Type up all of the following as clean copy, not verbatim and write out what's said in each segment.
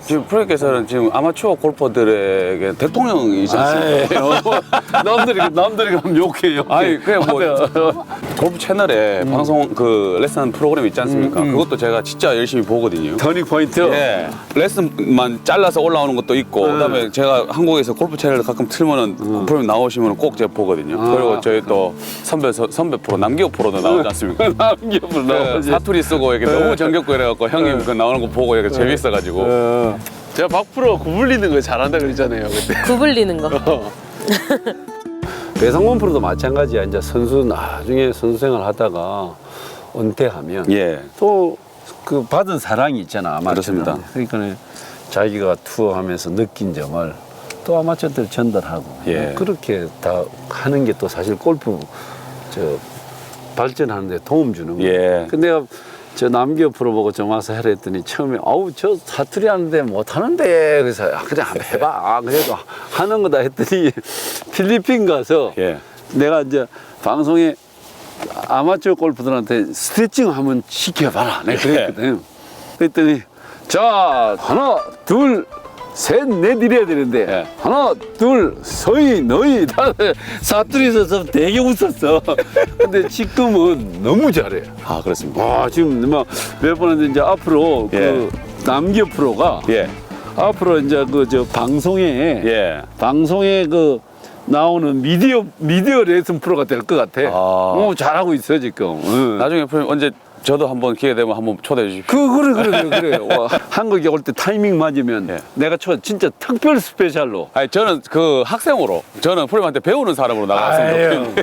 지금 프로님께서는 지금 아마추어 골퍼들에게 대통령이지 않습니까? 남들이 가면 욕해요. 아니 그냥 뭐 골프 채널에 방송 그 레슨 프로그램 있지 않습니까? 그것도 제가 진짜 열심히 보거든요. 터닝 포인트. 예. 레슨만 잘라서 올라오는 것도 있고 그다음에 제가 한국에서 골프 채널을 가끔 틀면은 프로님 나오시면 꼭 제가 보거든요. 그리고 저희 또 선배 프로 남기호 프로도 나오지 않습니까? 남기호 나오지. 사투리 쓰고 이렇게 너무 정겹고 이래갖고 형님 그 나오는 거 보고 이렇게 재밌어가지고 제가 박 프로 구불리는 거 잘한다 그랬잖아요 그때. 구불리는 거. 배상원 프로도 마찬가지야. 이제 나중에 선수 생활 하다가 은퇴하면 예. 또 그 받은 사랑이 있잖아. 아마추어는. 그렇습니다. 그러니까 자기가 투어하면서 느낀 점을 또 아마추어들 전달하고 예. 그렇게 다 하는 게 또 사실 골프 발전하는 데 도움 주는 거예요. 예. 근데 내가 저 남기호 프로 보고 좀 와서 하라 했더니 처음에 아우 저 사투리 하는데 못하는데 그래서 그냥 한번 해봐. 그래도 하는 거다 했더니 필리핀 가서 예. 내가 이제 방송에 아마추어 골프들한테 스트레칭 한번 시켜봐라. 내가 그랬거든. 그랬더니 자 하나 둘 셋 넷 이래야 되는데 예. 하나 둘 서희 너희 다들 사투리 있어서 되게 웃었어. 근데 지금은 너무 잘해. 아 그렇습니다. 와 지금 막 몇 번 했는데 이제 앞으로 예. 그 남기호 프로가 예. 앞으로 이제 그 저 방송에 그 나오는 미디어 레슨 프로가 될 것 같아. 잘하고 있어 지금. 응. 나중에 프로님 언제 저도 한번 기회 되면 한번 초대해 주십시오. 그래. 와, 한국에 올 때 타이밍 맞으면 예. 내가 진짜 특별 스페셜로. 아니 저는 그 학생으로 저는 프로님한테 배우는 사람으로 나갔습니다. 아유,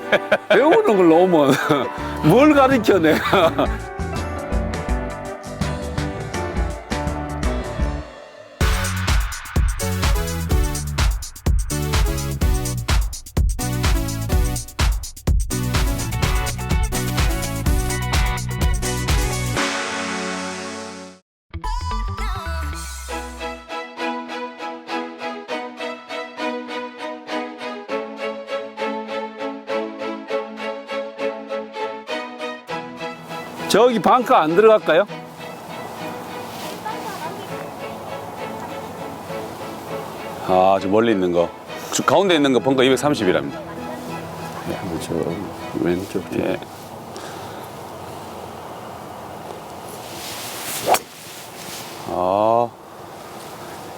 배우는 걸 오면 뭘 가르쳐 내가. 저기 방카 안 들어갈까요? 아, 저 멀리 있는 거. 저 가운데 있는 거 벙커 230이랍니다. 저 왼쪽. 예. 아,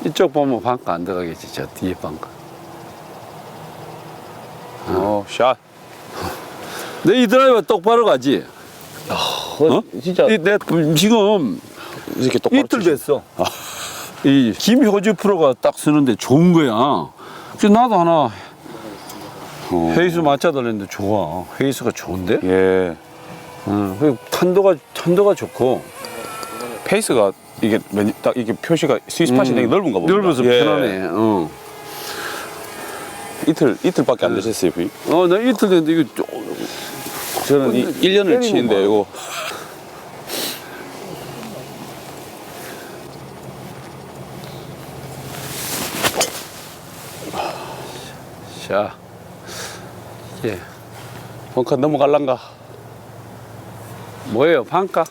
이쪽 보면 방카 안 들어가겠지. 저 뒤에 방카. 샷. 내 이 드라이버 똑바로 가지. 진짜 내 지금 이렇게 똑바로 이틀 치시- 됐어. 이 김효주 프로가 딱 쓰는데 좋은 거야. 그래서 나도 하나 페이스 맞춰달랬는데 좋아. 페이스가 좋은데? 예. 그리고 탄도가 좋고 페이스가 이게 딱 이게 표시가 스위스팟이 되게 넓은가 봅니다. 넓어서 예. 편하네. 이틀밖에 안 되셨어요, 부인? 나 이틀 됐는데 이거 저는 1년을 때리는 치는데 거 이거 자, 예, 벙커 넘어갈란가? 뭐예요, 방가?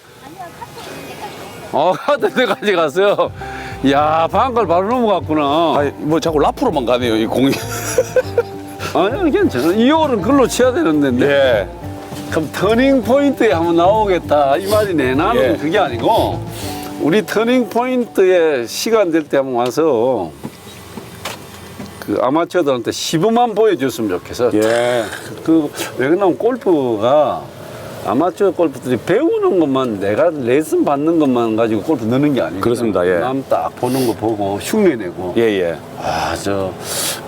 하던 데까지 갔어요. 야, 방가를 바로 넘어갔구나. 아니 뭐 자꾸 라프로만 가네요, 이 공이. 아니, 괜찮아. 이 홀은 글로 쳐야 되는 데인데. 예. 그럼 터닝 포인트에 한번 나오겠다 이 말이네. 나는 예. 그게 아니고 우리 터닝 포인트에 시간 될 때 한번 와서 그 아마추어들한테 시범만 보여줬으면 좋겠어. 예. 왜 그러냐면 골프가 아마추어 골프들이 배우는 것만 내가 레슨 받는 것만 가지고 골프 넣는 게 아니고 그렇습니다. 예. 남 딱 보는 거 보고 흉내내고 예, 예. 저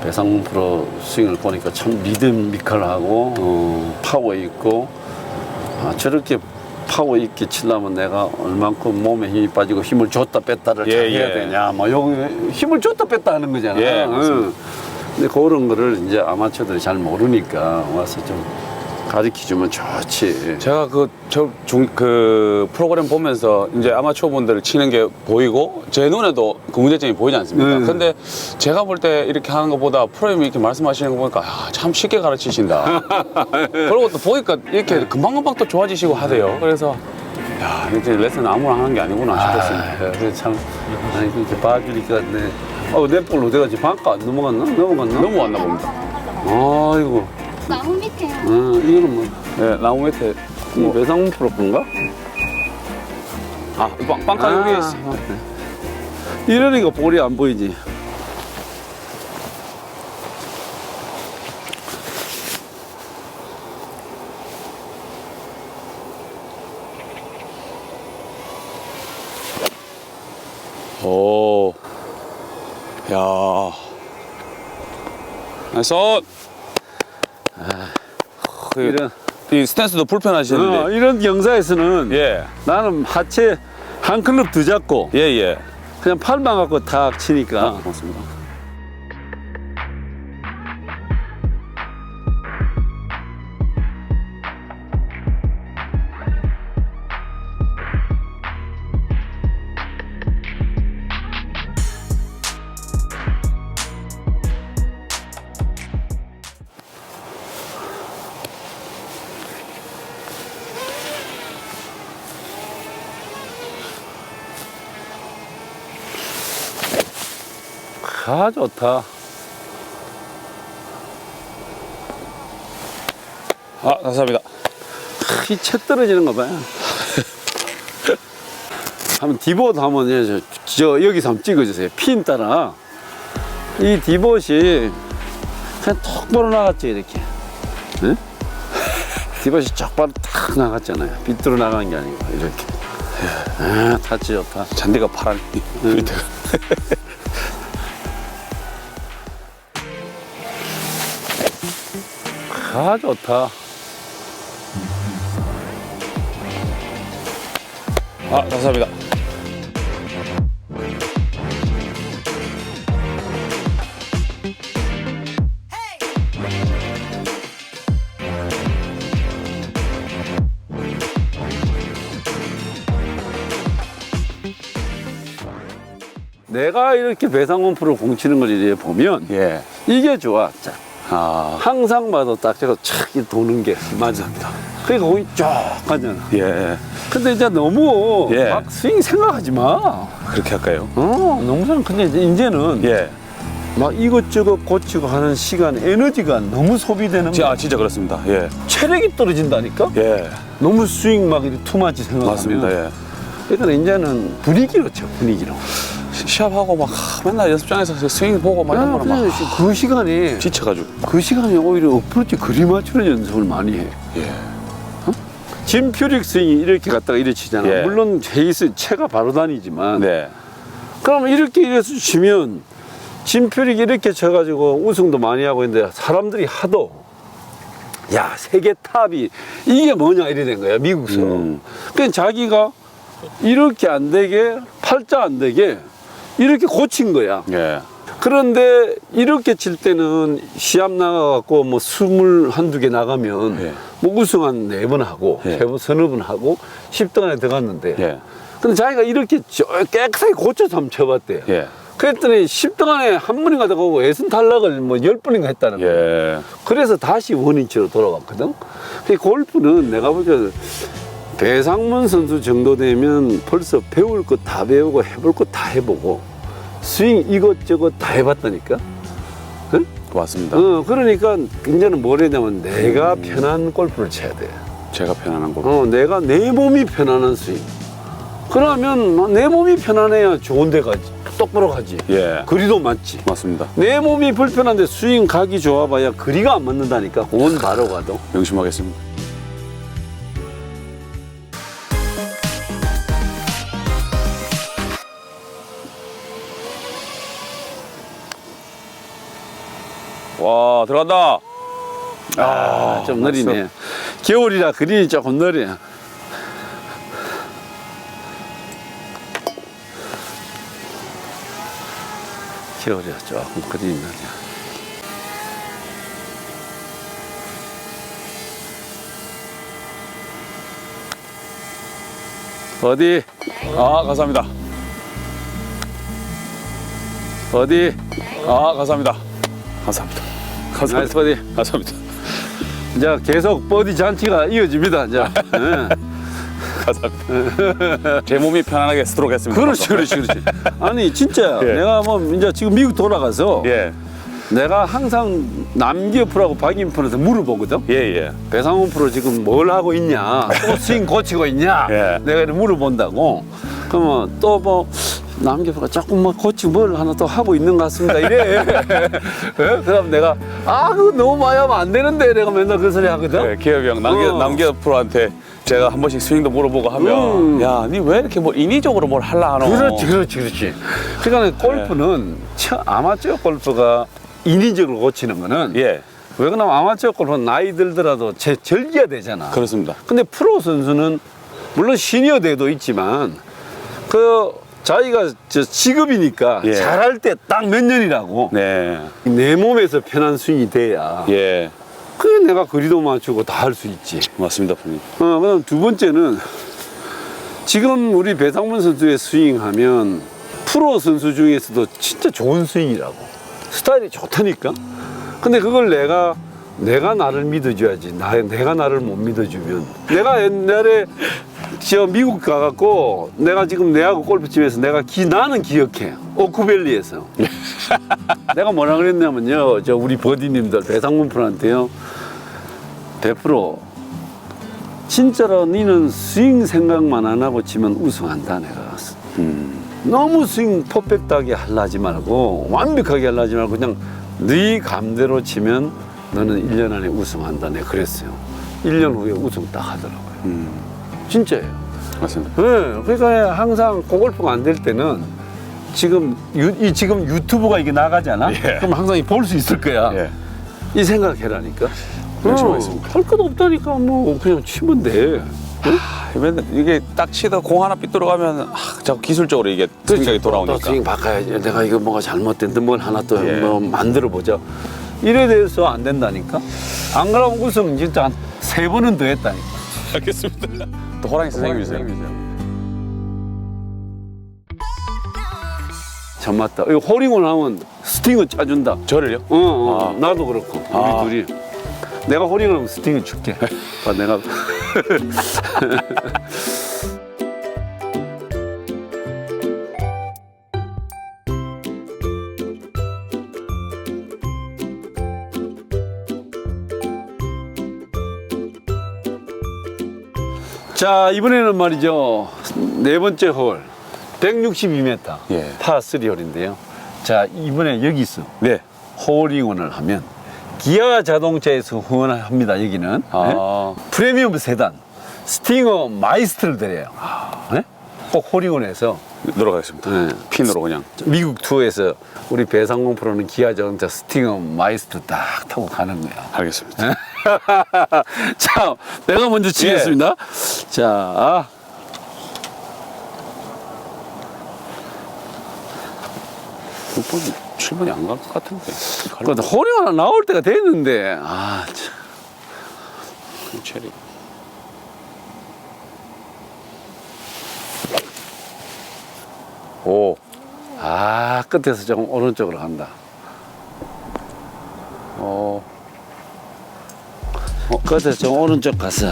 배상문 프로 스윙을 보니까 참 리드미컬하고 파워 있고 저렇게 파워 있게 치려면 내가 얼만큼 몸에 힘이 빠지고 힘을 줬다 뺐다를 잘 해야 되냐 뭐 여기 힘을 줬다 뺐다 하는 거잖아. 예, 맞습니다. 근데 그런 거를 이제 아마추어들이 잘 모르니까 와서 좀 가르쳐주면 좋지. 제가 그 프로그램 보면서 이제 아마추어 분들 치는 게 보이고 제 눈에도 그 문제점이 보이지 않습니까? 근데 제가 볼 때 이렇게 하는 것보다 프로님이 이렇게 말씀하시는 거 보니까 참 쉽게 가르치신다. 그리고 또 보니까 이렇게 금방금방 또 좋아지시고 하대요. 그래서 야, 이제 레슨 아무나 하는 게 아니구나 싶었습니다. 그래 참 아니 그렇게 봐주니까 내 볼로 어디 갔지? 방가 안 넘어갔나? 넘어갔나? 넘어왔나 봅니다. 아이고. 나무 밑에요. 이거는 뭐 네, 나무 밑에. 이 배상문 프로인가? 아, 빵가 여기 있어. 이러니까 볼이 안 보이지. 오. 야. 나이스. 이런 이 스탠스도 불편하시는데. 이런 경사에서는 예. 나는 하체 한 클럽 더 잡고 예, 예. 그냥 팔만 갖고 탁 치니까 고맙습니다. 아 좋다. 아, 감사합니다. 이 채 떨어지는 거 봐요. 한번 디봇 한번 저 여기서 한번 찍어주세요. 핀 따라 이 디봇이 그냥 톡 벌어 나갔죠 이렇게. 네? 디봇이 쫙 탁 나갔잖아요. 빗들어 나간 게 아니고 이렇게. 아 타치 좋다. 잔디가 파란 밑에가. 아 좋다. 아, 감사합니다. 내가 이렇게 배상원 프로 공 치는 걸 이렇게 보면 예. 이게 좋아. 자, 아, 항상 봐도 딱 제가 착 도는 게 맞습니다. 그러니까 공이 쫙 가잖아. 예. 근데 이제 너무 예. 막 스윙 생각하지 마. 그렇게 할까요? 농사는 근데 이제는 예. 막 이것저것 고치고 하는 시간, 에너지가 너무 소비되는 거야. 아, 진짜 그렇습니다. 예. 체력이 떨어진다니까? 예. 너무 스윙 막 이렇게 투마치 생각하면. 맞습니다. 예. 그러니까 이제는 분위기로 쳐, 분위기로. 시합하고 막 맨날 연습장에서 스윙 보고 막 이런 거는 막 그 시간에 지쳐가지고. 그 시간에 오히려 어프로치 그림 맞추는 연습을 많이 해. 예. 짐 퓨릭 스윙이 이렇게 갔다가 이렇게 치잖아. 예. 물론 제이스 채가 바로 다니지만. 네. 그럼 이렇게 이래서 치면 짐 퓨릭 이렇게 쳐가지고 우승도 많이 하고 있는데 사람들이 하도 야 세계 탑이 이게 뭐냐 이래 된 거야 미국서. 그러니까 자기가 이렇게 안 되게 팔자 안 되게 이렇게 고친 거야. 예. 그런데 이렇게 칠 때는 시합 나가갖고 뭐 21~22개 나가면 예. 뭐 우승 한 4번 하고 예. 3번, 서너 번 하고 10등 안에 들어갔는데 예. 근데 자기가 이렇게 깨끗하게 고쳐서 한번 쳐봤대요. 예. 그랬더니 10등 안에 한 번인가 들어가고 예선 탈락을 뭐 10번인가 했다는 거예요. 예. 그래서 다시 원인치로 돌아갔거든. 근데 골프는 내가 보기에 배상문 선수 정도 되면 벌써 배울 것 다 배우고 해볼 것 다 해보고 스윙 이것저것 다 해봤다니까. 응? 맞습니다. 그러니까 이제는 뭘 해냐면 내가 편한 골프를 쳐야 돼. 제가 편안한 거. 내가 내 몸이 편안한 스윙. 그러면 내 몸이 편안해야 좋은 데 가지. 똑바로 가지. 예. 거리도 맞지. 맞습니다. 내 몸이 불편한데 스윙 각이 좋아봐야 거리가 안 맞는다니까. 공은 바로 가도. 명심하겠습니다. 와, 들어간다. 좀 느리네. 겨울이라 그린이 조금 느려. 겨울이라 조금 그린이 느려. 어디? 아, 감사합니다. 어디? 아, 감사합니다. 감사합니다. 감사합니다. 나이스 버디. 감사합니다. 이제 계속 버디 잔치가 이어집니다. 이제. 예. 감사합니다. 제 몸이 편안하게 쓰도록 했습니다. 그렇지. 아니 진짜 예. 내가 뭐 이제 지금 미국 돌아가서 예. 내가 항상 남기호 프로하고 박인 프로한테 물어보거든. 예. 배상훈 프로 지금 뭘 하고 있냐, 또 스윙 고치고 있냐, 예. 내가 이렇게 물어본다고. 그러면 또 뭐 남기호 프로가 조금 뭐 고치고 뭘 하나 또 하고 있는 것 같습니다. 이래. 그럼 내가 그거 너무 많이 하면 안 되는데 내가 맨날 그 소리 하거든. 네, 기업이 형 어. 남기호 프로한테 제가 한 번씩 스윙도 물어보고 하면 야, 니 왜 이렇게 뭐 인위적으로 뭘 하려 하노? 그렇지. 그러니까 골프는 아마추어 골프가 인위적으로 고치는 거는 예, 왜 그러냐면 아마추어 골프는 나이 들더라도 즐겨야 되잖아. 그렇습니다. 근데 프로 선수는 물론 시니어 대도 있지만 그 자기가 직업이니까 예. 잘할 때 딱 몇 년이라고 네, 내 몸에서 편한 스윙이 돼야 예, 그게 내가 거리도 맞추고 다 할 수 있지. 맞습니다, 프로님. 그다음 두 번째는 지금 우리 배상문 선수의 스윙하면 프로 선수 중에서도 진짜 좋은 스윙이라고 스타일이 좋다니까. 근데 그걸 내가 나를 믿어줘야지. 내가 나를 못 믿어주면 내가 옛날에 저 미국 가갖고 내가 지금 내하고 골프 치면서 나는 기억해. 오크밸리에서 내가 뭐라 그랬냐면요, 저 우리 버디님들 배상문 프로한테요, 100% 진짜로 니는 스윙 생각만 안 하고 치면 우승한다. 내가 너무 스윙 퍼펙트하게 하려지 말고 완벽하게 하려지 말고 그냥 네 감대로 치면 너는 1년 안에 우승한다. 내가 그랬어요. 1년 후에 우승 딱 하더라고요. 진짜예요. 맞습니다. 네, 그러니까 항상 고골프가 안 될 때는 지금 지금 유튜브가 이게 나가잖아. 예. 그럼 항상 볼 수 있을 거야. 예, 이 생각해라니까. 열심히 하겠습니다. 할 것도 없다니까. 뭐 그냥 치면 돼. 맨날 이게 딱 치다 공 하나 삐뚤어가면 자꾸 기술적으로 이게 생각이 또 돌아오니까. 스윙 바꿔야지. 내가 이거 뭐가 잘못됐는데 뭘 하나 또 예. 뭐 만들어 보자. 이래 돼서 안 된다니까. 안 그러면 우승 진짜 한 3번은 더 했다니까. 알겠습니다. 또 호랑이 선생님이세요. 참 맞다. 이거 홀링을 하면 스팅을 짜준다. 저를요? 나도 그렇고 우리 둘이. 내가 홀링을 하면 스팅을 줄게. 봐, 내가 자, 이번에는 말이죠, 4번째 홀 162m 예. 파3 홀인데요. 자, 이번에 여기 있어. 네. 홀링원을 하면 기아 자동차에서 후원합니다. 여기는 네? 프리미엄 세단 스팅어 마이스터를 드려요. 네? 꼭 홀링원에서 들어가겠습니다. 네. 핀으로 그냥. 미국 투어에서 우리 배상공 프로는 기아 자동차 스팅어 마이스터 딱 타고 가는 거야. 알겠습니다. 자, 내가 먼저 치겠습니다. 자, 6번, 7번이 안 갈 것 같은데. 그 홀링 하나 나올 때가 됐는데, 참. 체리. 오. 끝에서 조금 오른쪽으로 간다. 끝에서 좀 오른쪽 가서.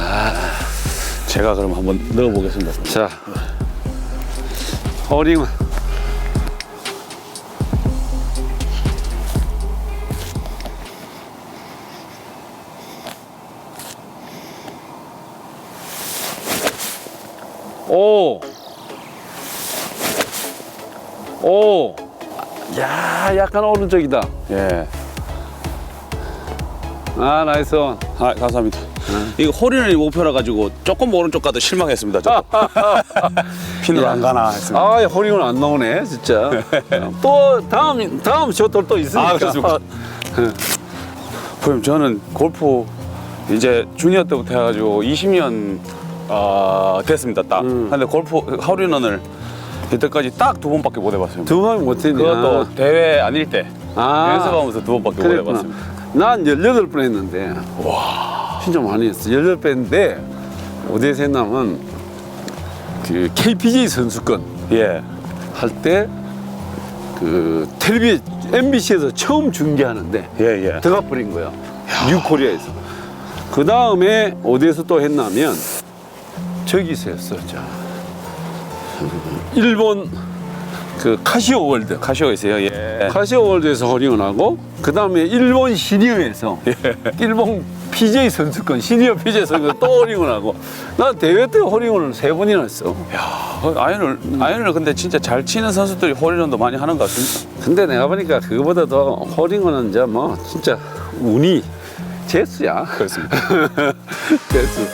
제가 그럼 한번 넣어보겠습니다. 자, 홀링은. 야, 약간 오른쪽이다. 예. 나이스 온. 감사합니다. 이거 홀인원이 목표라 가지고 조금 오른쪽 가도 실망했습니다. 핀으로 안 가나 했습니다. 홀링은 안 나오네, 진짜. 또 다음 셔틀 또 있으니까. 그렇습니다. 그럼 저는 골프 이제 주니어 때부터 해가지고 20년 됐습니다. 딱. 근데 골프 홀인원을 이때까지 딱 2번밖에 못 해봤습니다. 2번 못했냐? 그것도 대회 아닐 때 연습하면서 2번밖에 못 그랬구나. 해봤습니다. 난 18번 했는데, 와, 진짜 많이 했어. 18번 했는데, 어디에서 했냐면, 그 KPJ 선수권 예. 할 때, 그 텔레비전, MBC에서 처음 중계하는데, 예. 들어가 버린 거야. 뉴코리아에서. 그 다음에 어디에서 또 했냐면, 저기서 했어. 자, 일본 그 카시오 월드. 카시오에서요. 예. 카시오 월드에서 홀인원 하고 그 다음에 일본 시니어에서 일본 PJ 선수권 시니어 PJ 선수권 또 홀인원 하고 난 대회 때 홀인원을 3번이나 했어. 아이언을 근데 진짜 잘 치는 선수들이 홀인원도 많이 하는 것 같습니다. 근데 내가 보니까 그거보다도 홀인원은 이제 뭐 진짜 운이 재수야. 그렇습니다. 재수.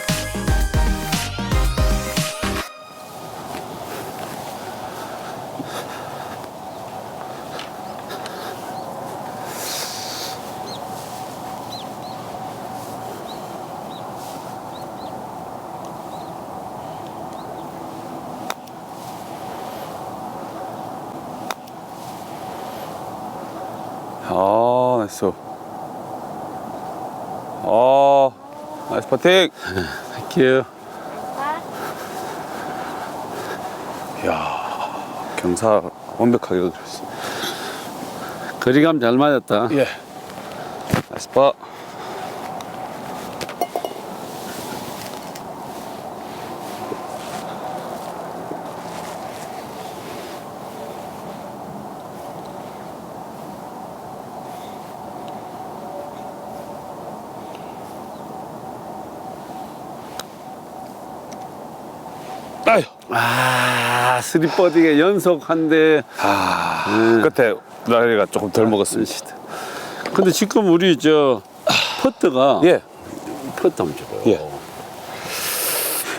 나이스. 나이스 퍼팅. 할게요. 이야, 경사 완벽하게 그렸어. 거리감 잘 맞았다. 예. 나이스 파. 아, 쓰리버디가 연속 한대. 끝에 나이가 조금 덜 먹었습니다. 근데 지금 우리 저 퍼트가 예. 퍼트 한번 줘봐요. 예.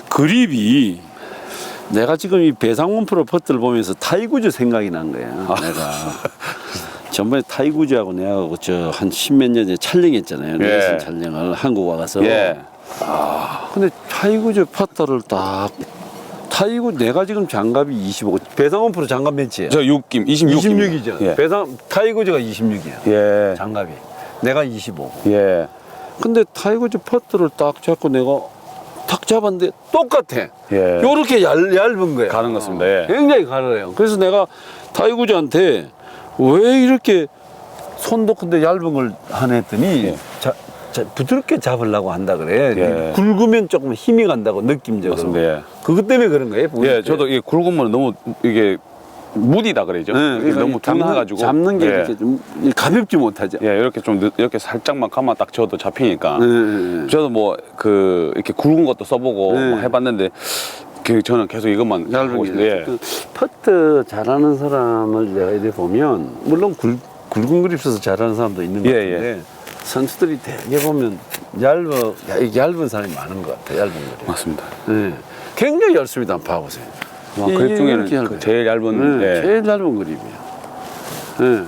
그립이 내가 지금 이 배상원 프로 퍼트를 보면서 타이구즈 생각이 난 거야. 내가 전번에 타이구즈하고 내가 저 한 10몇 년 전에 촬영했잖아요. 레슨 촬영을 한국 와가서. 예. 근데 타이구즈 퍼터를 딱 타이구 내가 지금 장갑이 25. 배상원 프로 장갑 몇이에요? 저 6김, 26입니다. 26이죠. 예. 타이거즈가 26이야. 예. 장갑이. 내가 25. 예. 근데 타이거즈 퍼트를 딱 잡고 내가 탁 잡았는데 똑같아. 예. 요렇게 얇은 거야. 가는 것 같습니다. 예. 굉장히 가늘어요. 그래서 내가 타이거즈한테 왜 이렇게 손도 큰데 얇은 걸 하나 했더니 예. 부드럽게 잡으려고 한다 그래. 예. 굵으면 조금 힘이 간다고 느낌적으로. 맞습니다. 예. 그것 때문에 그런 거예요. 예, 저도 이 굵으면 너무 이게 무디다 그러죠. 그러니까 너무 둔해가지고 잡는 게 예. 이렇게 좀 가볍지 못하죠. 예, 이렇게 좀 이렇게 살짝만 가만 딱 쳐도 잡히니까. 예. 저도 뭐 그 이렇게 굵은 것도 써보고 네. 뭐 해봤는데 저는 계속 이것만 얇은 하고 게. 있습니다. 예. 그 퍼트 잘하는 사람을 내가 이렇게 보면 물론 굵은 그립 써서 잘하는 사람도 있는 것 예, 같은데 선수들이 되게 보면 얇은 사람이 많은 것 같아. 얇은 그립. 맞습니다. 예. 굉장히 열심히 한번 봐보세요. 그립 중에는 이렇게 그 제일 얇은 예. 제일 얇은 그립이야. 예.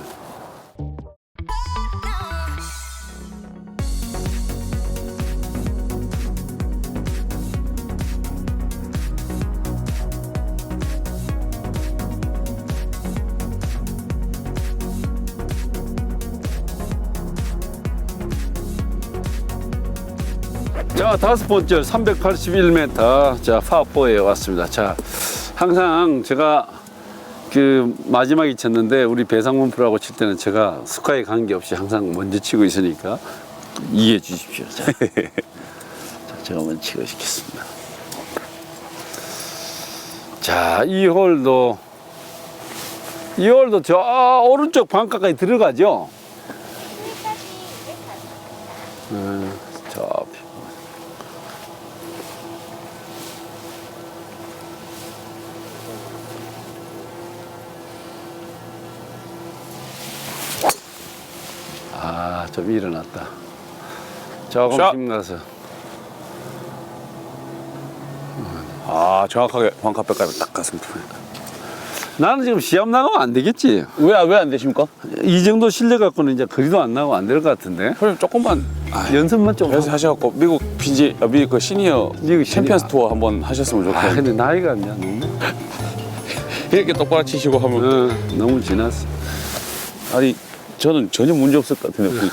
자, 5번째 381m. 자, 파4에 왔습니다. 자, 항상 제가 그 마지막에 쳤는데 우리 배상문 프로하고 칠 때는 제가 스코어에 관계없이 항상 먼저 치고 있으니까 이해해 주십시오. 자, 자, 제가 먼저 치고 시켰습니다. 자, 이 홀도 저 오른쪽 방가까지 들어가죠? 저 좀 일어났다. 조금 샷. 힘나서. 정확하게 방카백까지 딱 갔습니다. 나는 지금 시합 나가면 안 되겠지. 왜 안 되십니까? 이 정도 실력 갖고는 이제 거리도 안 나고 안 될 것 같은데. 그럼 조금만 연습만 좀 그래서 하셔갖고 미국 미국 그 시니어 미국 챔피언스 시니어. 투어 한번 하셨으면 좋겠어요. 근데 나이가 이제 너무 이렇게 똑바로 치시고 하면 너무 지났어. 아니 저는 전혀 문제 없을 것 같은데.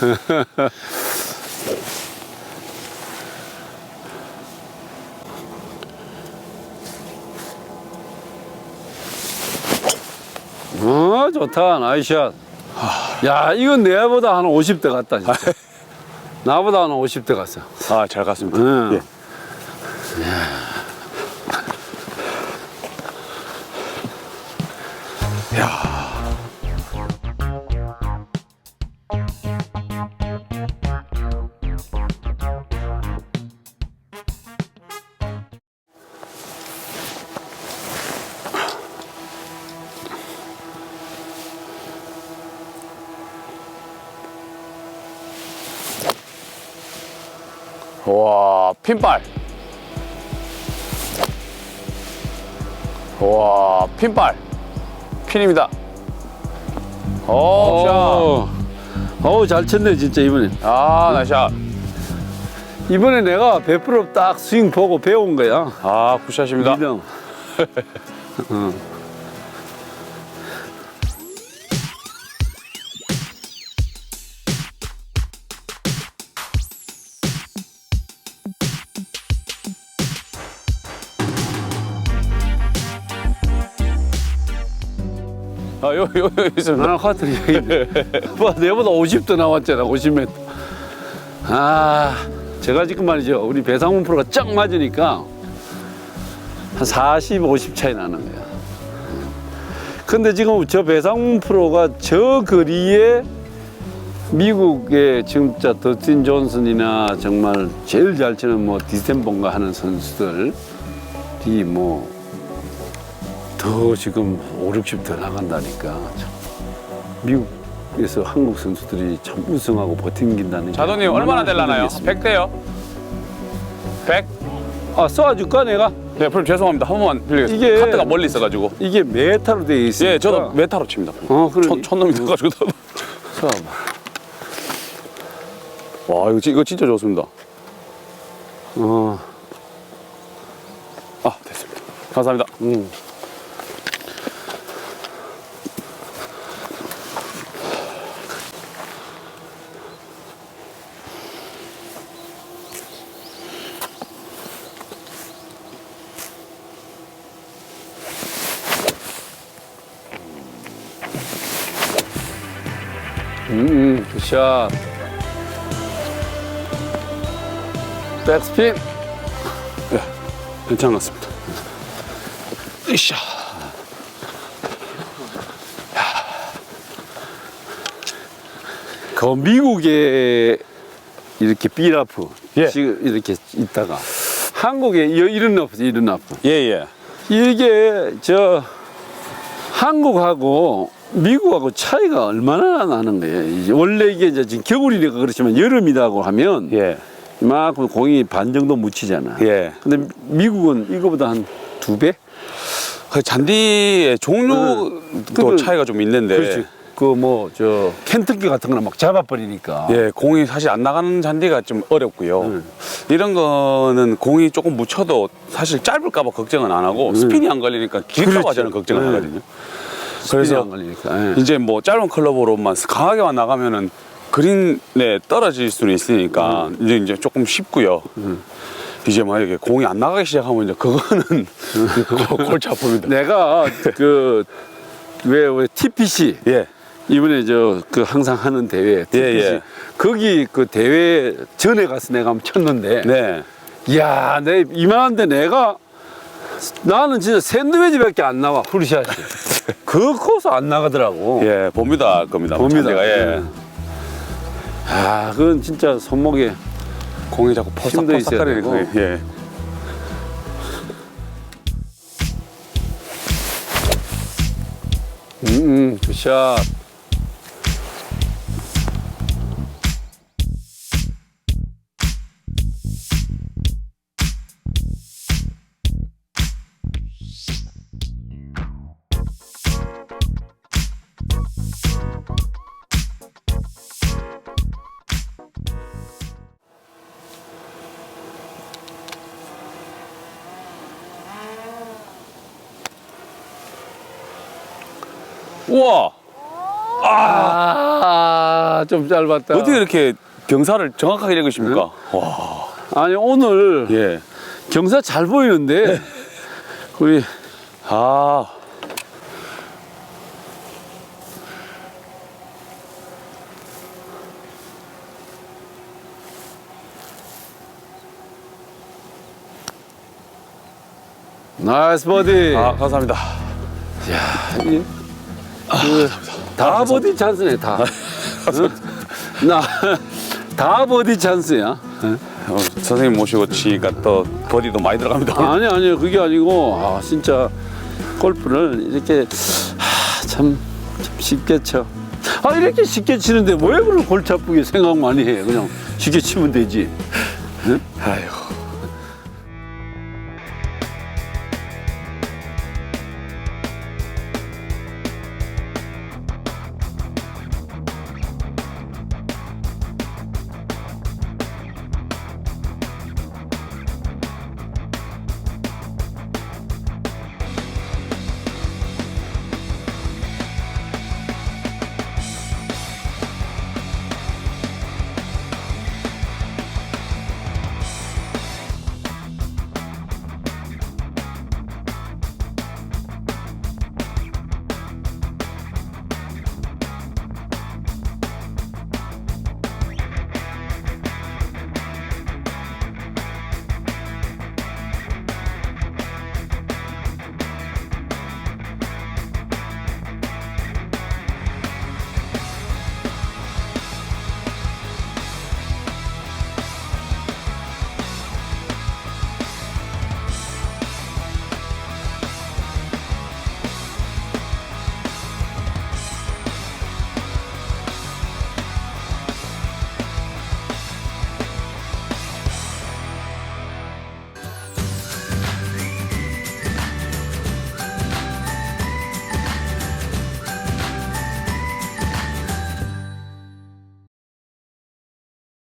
좋다. 나이샷. 야, 이건 내보다 한 50대 갔다, 진짜. 나보다 한 50대 갔어. 잘 갔습니다. 응. 예. 와, 핀발. 와, 핀발. 핀입니다. 잘 쳤네 진짜 이번엔. 아, 나이샷. 이번에 내가 100%딱 스윙 보고 배운 거야. 아, 굿샷입니다. 리듬. 아, 여기 있습니다. 하나 카트리 뭐 내보다 50도 나왔잖아. 50m. 제가 지금 말이죠. 우리 배상훈 프로가 쫙 맞으니까 한 40, 50 차이 나는 거야. 근데 지금 저 배상훈 프로가 저 거리에 미국의 진짜 더스틴 존슨이나 정말 제일 잘 치는 뭐 디센본가 하는 선수들이 뭐 더 지금 5, 60 더 나간다니까. 참. 미국에서 한국 선수들이 참 우승하고 버틴긴다는 게 자도님 얼마나 될라나요? 힘들겠습니다. 100대요? 100? 쏴줄까 내가? 네, 프로 죄송합니다. 한 번만 빌리겠습니다. 이게- 카트가 멀리 있어가지고. 이게 메타로 돼 있으니까. 예, 저도 메타로 칩니다. 그래. 촌놈이 돼가지고. 쏴봐. 와, 이거 진짜 좋습니다. 아, 됐습니다. 감사합니다. 굿샷. 백스핀. 괜찮은 것 같습니다. 으쌰. 그 미국에 이렇게 삐라프 예. 지금 이렇게 있다가 한국에 이런 라프 이런 라프 예, 예. 이게 저 한국하고 미국하고 차이가 얼마나 나는 거예요. 이제 원래 이게 이제 지금 겨울이니까 그렇지만 여름이라고 하면 예. 이만큼 공이 반 정도 묻히잖아. 예. 근데 미국은 이거보다 한 2배? 그 잔디의 종류도 그- 차이가 좀 있는데. 그렇지. 그 뭐 저 켄터키 같은 거는 막 잡아버리니까. 예, 공이 사실 안 나가는 잔디가 좀 어렵고요. 이런 거는 공이 조금 묻혀도 사실 짧을까봐 걱정은 안 하고 스핀이 안 걸리니까 길까봐 그렇죠. 저는 걱정을 네. 하거든요. 그래서 그래서 안 걸리니까. 예. 이제 뭐 짧은 클럽으로만 강하게만 나가면은 그린에 떨어질 수는 있으니까 이제 조금 쉽고요. 이제 만약에 공이 안 나가기 시작하면 이제 그거는 골치 아픕니다. 내가 그 왜 TPC 예. 이번에 저 그 항상 하는 대회 TPC 예. 거기 그 대회 전에 가서 내가 한번 쳤는데 네. 이야 내 이만한데 나는 진짜 샌드위치밖에 안 나와 풀샷이 그 코스 안 나가더라고. 예, 봅니다. 겁니다. 봅니다. 잔디가, 예. 그건 진짜 손목에 공이 자꾸 힘도 있어야 포싹포싹거리는 되고. 거예요. 예. 굿샷. 우와! 좀 짧았다. 어떻게 이렇게 경사를 정확하게 읽으십니까? 와. 아니 오늘 예. 경사 잘 보이는데 우리 아. 나이스 버디. 아, 감사합니다. 이- 다 버디 찬스네 다. 나 다 버디 찬스야. 선생님 모시고 치니까 또 버디도 많이 들어갑니다. 아니 그게 아니고 진짜 골프를 이렇게 참 쉽게 쳐. 이렇게 쉽게 치는데 왜 그걸 골치 아프게 생각 많이 해? 그냥 쉽게 치면 되지. 응? 아이고.